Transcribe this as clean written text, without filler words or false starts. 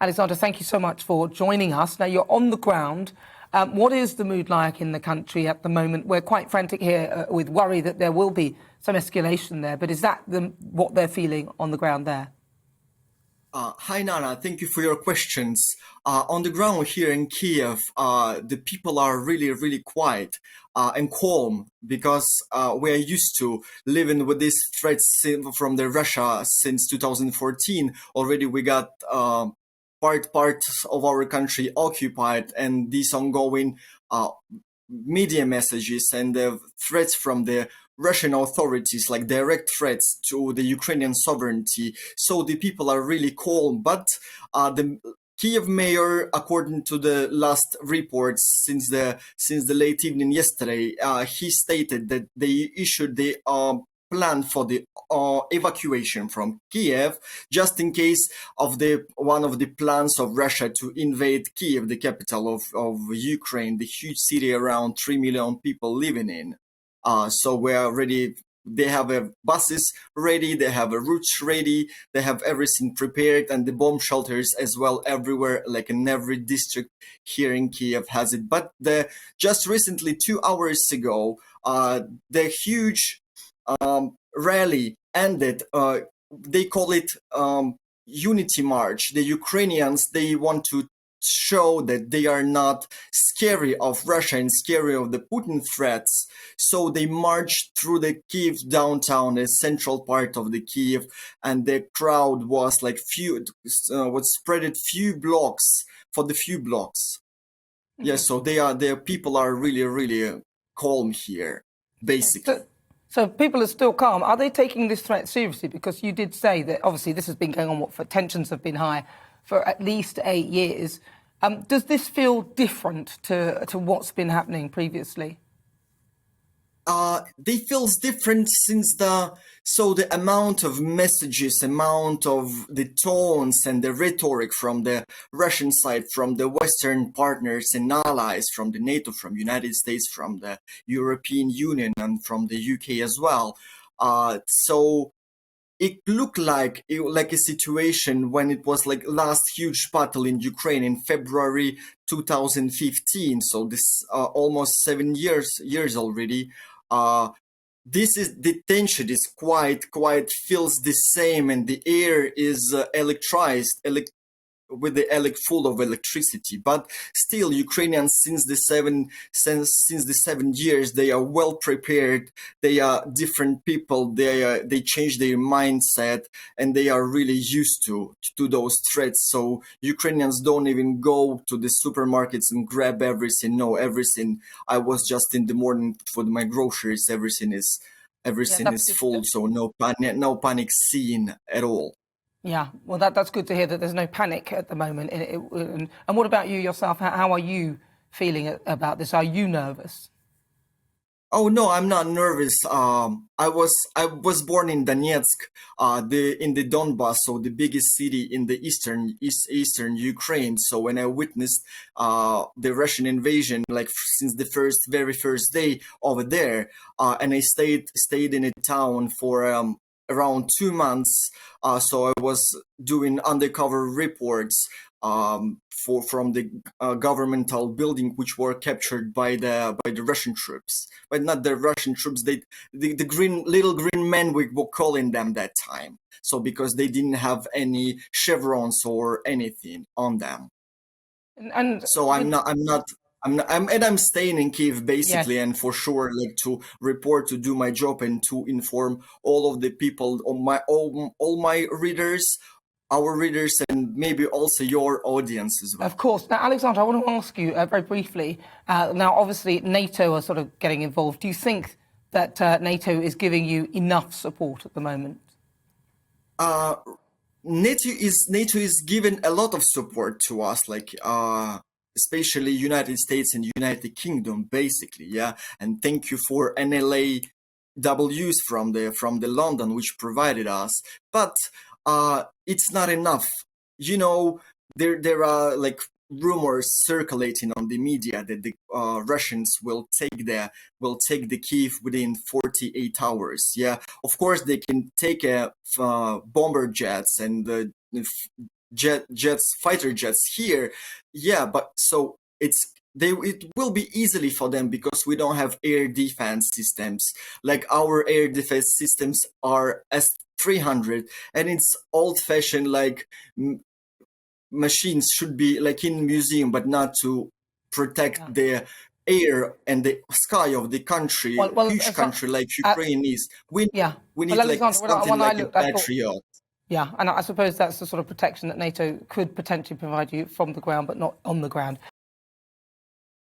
Alexander, thank you so much for joining us. Now, you're on the ground. What is the mood like in the country at the moment? We're quite frantic here with worry that there will be some escalation there. But is that what they're feeling on the ground there? Hi, Nana. Thank you for your questions. On the ground here in Kyiv, the people are really, really quiet and calm because we are used to living with these threats from the Russia since 2014. Already we got parts of our country occupied, and these ongoing media messages and the threats from the Russian authorities, like direct threats to the Ukrainian sovereignty. So the people are really calm. But the Kyiv mayor, according to the last reports since the late evening yesterday, he stated that they issued the plan for the evacuation from Kyiv, just in case of one of the plans of Russia to invade Kyiv, the capital of Ukraine, the huge city around 3 million people living in. So we are ready. They have buses ready, they have routes ready, they have everything prepared, and the bomb shelters as well everywhere, like in every district here in Kyiv has it. But just recently, 2 hours ago, the huge rally ended. They call it Unity March. The Ukrainians, they want to show that they are not scary of Russia and scary of the Putin threats. So they marched through the Kyiv downtown, a central part of the Kyiv, and the crowd was like was spread few blocks for the few blocks. Mm-hmm. Yes, so their people are really, really calm here, basically. So people are still calm. Are they taking this threat seriously? Because you did say that obviously this has been going on, for tensions have been high for at least 8 years. Does this feel different to what's been happening previously? They feels different since the amount of messages, amount of the tones and the rhetoric from the Russian side, from the Western partners and allies, from the NATO, from United States, from the European Union, and from the UK as well. So it looked like a situation when it was like last huge battle in Ukraine in February 2015. So this almost 7 years already. The tension is quite feels the same, and the air is electrized full of electricity. But still, Ukrainians since the 7 years, they are well prepared. They are different people. They change their mindset, and they are really used to those threats. So Ukrainians don't even go to the supermarkets and grab everything. No, everything. I was just in the morning for my groceries. Everything is full. So no panic scene at all. Yeah, well, that's good to hear that there's no panic at the moment. And what about you yourself? How are you feeling about this? Are you nervous? Oh no, I'm not nervous. I was born in Donetsk, in the Donbass, so the biggest city in the eastern Ukraine. So when I witnessed the Russian invasion, like since the very first day over there, and I stayed in a town for around 2 months. So I was doing undercover reports from the governmental building, which were captured by the Russian troops, but not the Russian troops. The little green men, we were calling them that time. So because they didn't have any chevrons or anything on them. And so I'm staying in Kyiv basically, yes. And for sure, like to report, to do my job, and to inform all of the people, all my readers, our readers, and maybe also your audience as well. Of course. Now, Alexander, I want to ask you very briefly. Now, obviously, NATO are sort of getting involved. Do you think that NATO is giving you enough support at the moment? NATO is giving a lot of support to us, like. Especially United States and United Kingdom, basically, yeah. And thank you for NLAWs from the London, which provided us. But it's not enough. You know, there are like rumors circulating on the media that the Russians will take the Kyiv within 48 hours. Yeah, of course they can take bomber jets and fighter jets here. Yeah, but so it will be easily for them because we don't have air defense systems. Like our air defense systems are S-300, and it's old-fashioned, like machines should be like in museum, but not to protect the air and the sky of the country, huge country like Ukraine is. We need like something like a Patriot. Yeah, and I suppose that's the sort of protection that NATO could potentially provide you from the ground, but not on the ground.